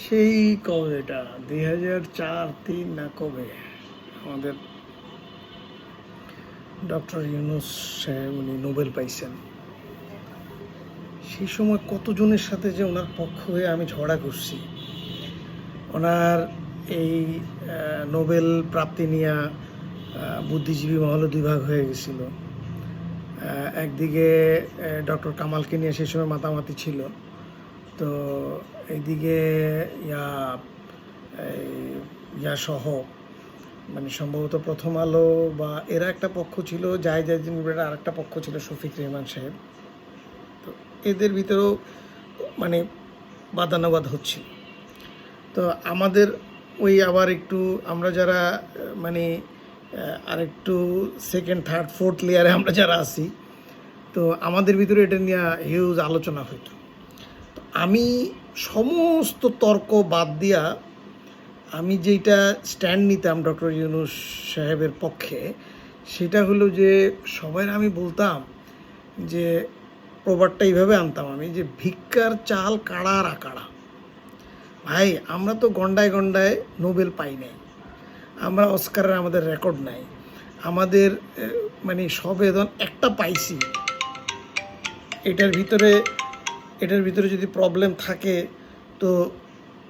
সেই কবে এটা 2004-3 না কবে আমাদের ডক্টর ইউনূস সাহেব উনি নোবেল পাইছেন। সেই সময় কতজনের সাথে যে ওনার পক্ষ হয়ে আমি ঝগড়া করছি। ওনার এই নোবেল প্রাপ্তি নিয়ে বুদ্ধিজীবী মহলে দুই ভাগ হয়ে গেছিল। একদিকে ডক্টর কামালকে নিয়ে সেই সময় মাতামাতি ছিল, তো এইদিকে ইয়া সহ মানে সম্ভবত প্রথম আলো বা এরা একটা পক্ষ ছিল, জাহিদিন আর একটা পক্ষ ছিল শফিক রেহমান সাহেব। তো এদের ভিতরেও মানে বাদানুবাদ হচ্ছিল। তো আমাদের ওই আবার একটু আমরা যারা মানে আর একটু সেকেন্ড থার্ড ফোর্থ লেয়ারে আমরা যারা আছি, তো আমাদের ভিতরে এটা নিয়ে হিউজ আলোচনা হইতো। তো আমি সমস্ত তর্ক বাদ দিয়া আমি যেটা স্ট্যান্ড নিতাম ডক্টর ইউনূস সাহেবের পক্ষে, সেটা হলো যে সবাই আমি বলতাম যে প্রবাদটা এইভাবে আনতাম আমি, যে ভিক্ষার চাল কাড়া আর আকাড়া। ভাই, আমরা তো গন্ডায় গন্ডায় নোবেল পাই নাই, আমরা অস্কারের আমাদের রেকর্ড নাই, আমাদের মানে সবেদন একটা পাইছি। এটার ভিতরে যদি প্রবলেম থাকে তো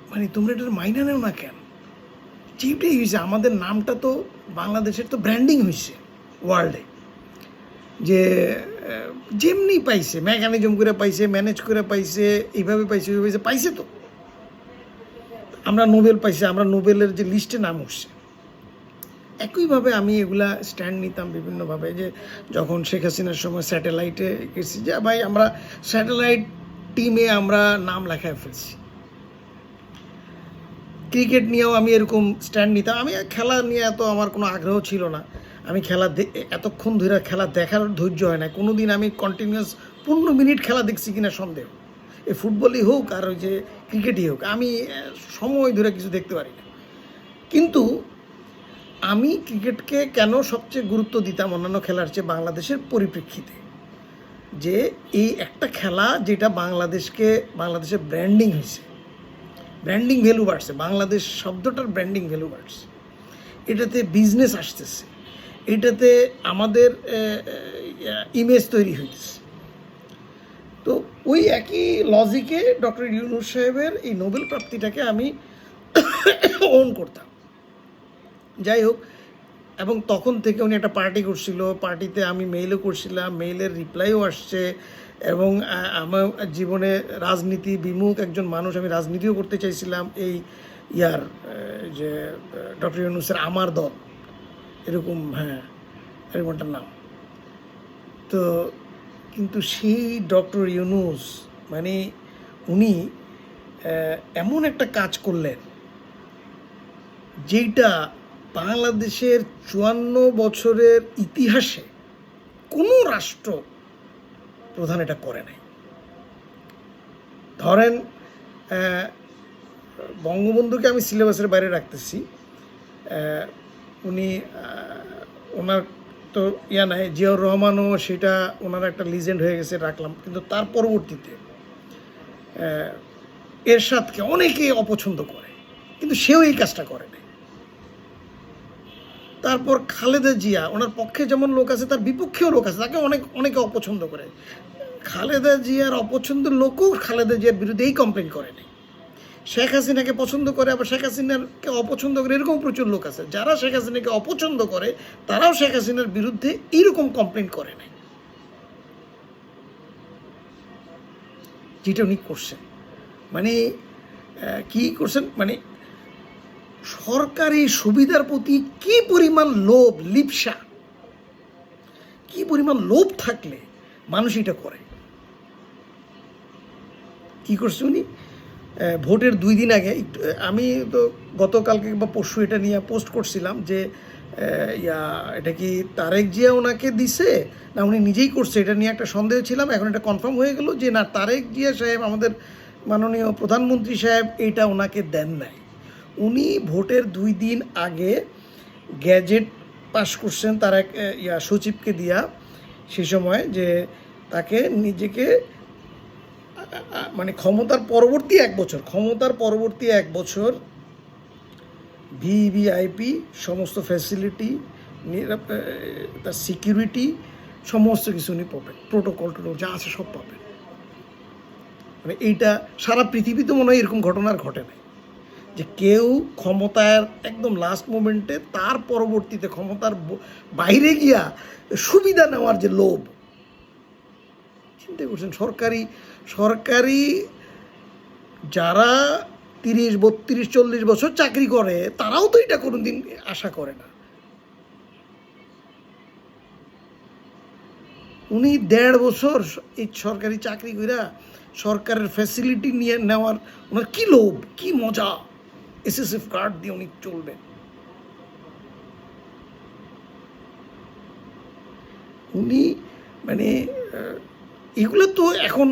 মানে তোমরা এটার মাইনা নেও না কেন? যেটাই হয়েছে, আমাদের নামটা তো বাংলাদেশের তো ব্র্যান্ডিং হয়েছে ওয়ার্ল্ডে, যে যেমনি পাইছে, মেকানিজম করে পাইছে, ম্যানেজ করে পাইছে, এইভাবে পাইছে ওইভাবে পাইছে, পাইছে তো আমরা নোবেল পাইছি, আমরা নোবেলের যে লিস্টে নাম উঠছে। একইভাবে আমি এগুলা স্ট্যান্ড নিতাম বিভিন্নভাবে, যে যখন শেখ হাসিনার সময় স্যাটেলাইটে গেছি, যে ভাই আমরা স্যাটেলাইট টিমে আমরা নাম লেখায় ফেলছি। ক্রিকেট নিয়েও আমি এরকম স্ট্যান্ড নিতাম। আমি খেলা নিয়ে এত আমার কোনো আগ্রহ ছিল না, আমি খেলা এতক্ষণ ধরে খেলা দেখার ধৈর্য হয় না কোনো দিন। আমি কন্টিনিউয়াস 15 মিনিট খেলা দেখছি কিনা সন্দেহ, এ ফুটবলই হোক আর ওই যে ক্রিকেটই হোক, আমি সময় ধরে কিছু দেখতে পারি না। কিন্তু আমি ক্রিকেটকে কেন সবচেয়ে গুরুত্ব দিতাম অন্যান্য খেলার চেয়ে, বাংলাদেশের পরিপ্রেক্ষিতে, যে এই একটা খেলা যেটা বাংলাদেশের ব্র্যান্ডিং হয়েছে, ব্র্যান্ডিং ভ্যালু বাড়ছে, বাংলাদেশ শব্দটার ব্র্যান্ডিং ভ্যালু বাড়ছে, এটাতে বিজনেস আসতেছে, এটাতে আমাদের ইমেজ তৈরি হয়েছে। তো ওই একই লজিকে ডক্টর ইউনূস সাহেবের এই নোবেল প্রাপ্তিটাকে আমি ওন করতাম। যাই হোক, এবং তখন থেকে উনি একটা পার্টি করছিল, পার্টিতে আমি মেইলও করছিলাম, মেইলের রিপ্লাইও আসছে, এবং আমার জীবনে রাজনীতি বিমুখ একজন মানুষ, আমি রাজনীতিও করতে চাইছিলাম এই যে ডক্টর ইউনূসের আমার দল, এরকম, হ্যাঁ এরকম একটা নাম। তো কিন্তু সেই ডক্টর ইউনূস মানে উনি এমন একটা কাজ করলেন যেটা বাংলাদেশের 54 বছরের ইতিহাসে কোনো রাষ্ট্র প্রধান এটা করে নাই। ধরেন বঙ্গবন্ধুকে আমি সিলেবাসের বাইরে রাখতেছি, উনি ওনার তো নাই, জিয়াউর রহমানও সেটা ওনার একটা লিজেন্ড হয়ে গেছে, রাখলাম। কিন্তু তার পরবর্তীতে এরশাদকে অনেকে অপছন্দ করে, কিন্তু সেও এই কাজটা করে নাই। তারপর খালেদা জিয়া, ওনার পক্ষে যেমন লোক আছে তার বিপক্ষেও লোক আছে, তাকে অনেকে অপছন্দ করে। খালেদা জিয়ার অপছন্দের লোকও খালেদা জিয়ার বিরুদ্ধেই কমপ্লেন করে নাই। শেখ হাসিনাকে পছন্দ করে, আবার শেখ হাসিনাকে অপছন্দ করে, এরকম প্রচুর লোক আছে। যারা শেখ হাসিনাকে অপছন্দ করে তারাও শেখ হাসিনার বিরুদ্ধে এইরকম কমপ্লেন করে নাই, যেটা উনি করছেন। মানে কি করছেন, মানে সরকারি সুবিধার প্রতি কি পরিমাণ লোভ, লিপ্সা, কি পরিমাণ লোভ থাকলে মানুষ এটা করে। কি করছে উনি, ভোটের 2 দিন আগে, আমি তো গতকালকে বা পরশু এটা নিয়ে পোস্ট করছিলাম যে এটা কি তারেক জিয়া ওনাকে দিছে না উনি নিজেই করছে, এটা নিয়ে একটা সন্দেহ ছিলাম। এখন এটা কনফার্ম হয়ে গেল যে না, তারেক জিয়া সাহেব, আমাদের মাননীয় প্রধানমন্ত্রী সাহেব, এইটা ওনাকে দেন নাই। উনি ভোটের 2 দিন আগে গ্যাজেট পাশ করছেন তার এক সচিবকে দিয়া, সে সময়, যে তাকে নিজেকে মানে ক্ষমতার পরবর্তী এক বছর ভিভিআইপি সমস্ত ফ্যাসিলিটি, তার সিকিউরিটি সমস্ত কিছু উনি পাবেন, প্রোটোকল যা আছে সব পাবেন। মানে এইটা সারা পৃথিবীতে মনে হয় এরকম ঘটনা আর ঘটে নাই যে কেউ ক্ষমতার একদম লাস্ট মোমেন্টে তার পরবর্তীতে ক্ষমতার বাইরে গিয়া সুবিধা নেওয়ার যে লোভ, চিন্তা করছেন। সরকারি যারা 30, 32, 40 বছর চাকরি করে তারাও তো এটা কোনোদিন আশা করে না। উনি 1.5 বছর এই সরকারি চাকরি কইরা সরকারের ফ্যাসিলিটি নিয়ে নেওয়ার ওনার কি লোভ, কি মজা, এসএসএফ কার্ড দিয়ে উনি চলবেন। উনি মানে এগুলো তো এখন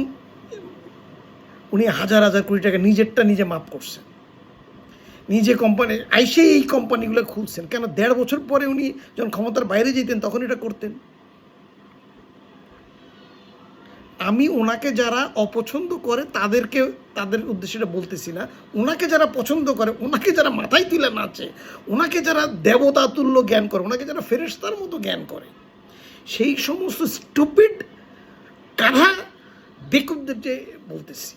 উনি হাজার কোটি টাকা নিজেরটা নিজে মাপ করছেন, নিজে কোম্পানি আইসে এই কোম্পানিগুলো খুলছেন। কেন 1.5 বছর পরে উনি যখন ক্ষমতার বাইরে যেতেন তখন এটা করতেন। আমি ওনাকে যারা অপছন্দ করে তাদের উদ্দেশ্যে এটা বলতেছি না, ওনাকে যারা পছন্দ করে, ওনাকে যারা মাথায় তুলে নাচে, ওনাকে যারা দেবতা তুল্য জ্ঞান করে, ওনাকে যারা ফেরেশতার মতো জ্ঞান করে, সেই সমস্ত স্টুপিড কাঁধা বেকুবদেরকে বলতেছি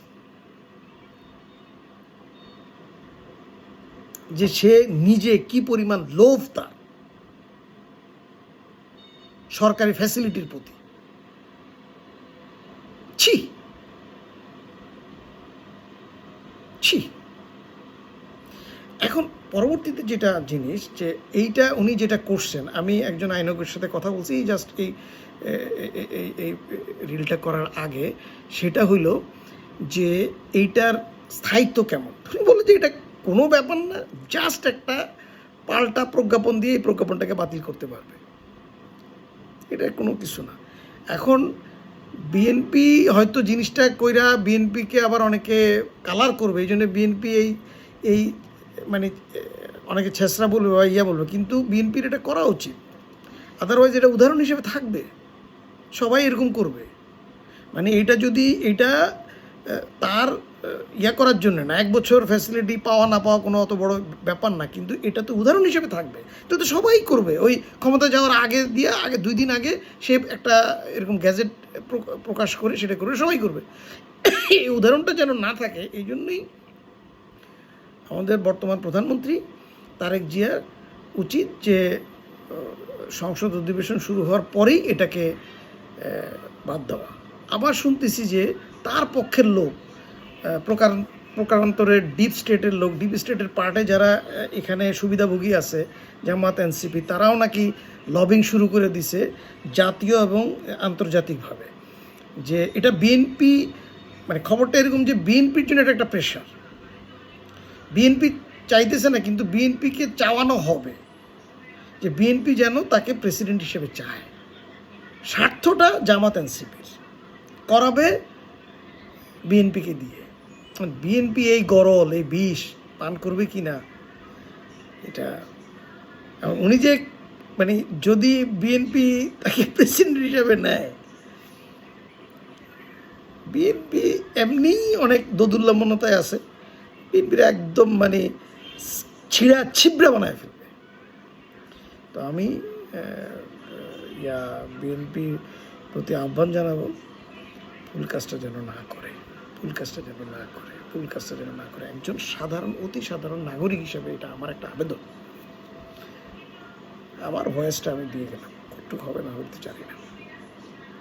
যে সে নিজে কি পরিমাণ লোভ তার সরকারি ফ্যাসিলিটির প্রতি। ছি ছি। এখন পরবর্তীতে যেটা জিনিস, যে এইটা উনি যেটা করছেন, আমি একজন আইনজ্ঞের সাথে কথা বলছি এই জাস্ট এই রিলটা করার আগে, সেটা হইল যে এইটার স্থায়িত্ব কেমন। উনি বলে যে এটা কোনো ব্যাপার না, জাস্ট একটা পাল্টা প্রজ্ঞাপন দিয়ে এই প্রজ্ঞাপনটাকে বাতিল করতে পারবে, এটা কোনো কিছু না। এখন বিএনপি হয়তো জিনিসটা কইরা বিএনপিকে আবার অনেকে কালার করবে, এই জন্য বিএনপি এই মানে অনেকে ছেঁচড়া বলবে বা ইয়া বলবে, কিন্তু বিএনপির এটা করা উচিত। আদারওয়াইজ এটা উদাহরণ হিসেবে থাকবে, সবাই এরকম করবে। মানে এটা তার ইয়া করার জন্য না, 1 বছর ফ্যাসিলিটি পাওয়া না পাওয়া কোনো অত বড় ব্যাপার না, কিন্তু এটা তো উদাহরণ হিসেবে থাকবে। তো সবাই করবে, ওই ক্ষমতা যাওয়ার আগে 2 দিন আগে সে একটা এরকম গ্যাজেট প্রকাশ করে সেটা করবে, সবাই করবে। এই উদাহরণটা যেন না থাকে, এই জন্যই আমাদের বর্তমান প্রধানমন্ত্রী তারেক জিয়ার উচিত যে সংসদ অধিবেশন শুরু হওয়ার পরেই এটাকে বাদ দেওয়া। আবার শুনতেছি যে তার পক্ষের লোক, প্রকারান্তরের ডিপ স্টেটের পার্টে যারা এখানে সুবিধাভোগী আছে, জামাত, এনসিপি, তারাও নাকি লবিং শুরু করে দিছে জাতীয় এবং আন্তর্জাতিকভাবে, যে এটা বিএনপি, মানে খবরটা এরকম যে বিএনপির জন্য এটা একটা প্রেশার। বিএনপি চাইতেছে না, কিন্তু বিএনপিকে চাওয়ানো হবে যে বিএনপি যেন তাকে প্রেসিডেন্ট হিসেবে চায়। স্বার্থটা জামাত এনসিপির, করাবে বিএনপিকে দিয়ে। বিএনপি এই গরল, এই বিষ পান করবে কি না এটা, উনি যে মানে যদি বিএনপি তাকে প্রেসিডেন্ট হিসেবে নেয়, বিএনপি এমনিই অনেক দোদুল্যমনতায় আছে, বিএনপির একদম মানে ছিঁড়া বানায় ফেলবে। তো আমি বিএনপির প্রতি আহ্বান জানাবো, ভুল কাজটা যেন না করে, একজন অতি সাধারণ নাগরিক হিসেবে এটা আমার একটা আবেদন। আমার ভয়েসটা আমি দিয়ে গেলাম, কতটুকু হবে না হতে জানি না।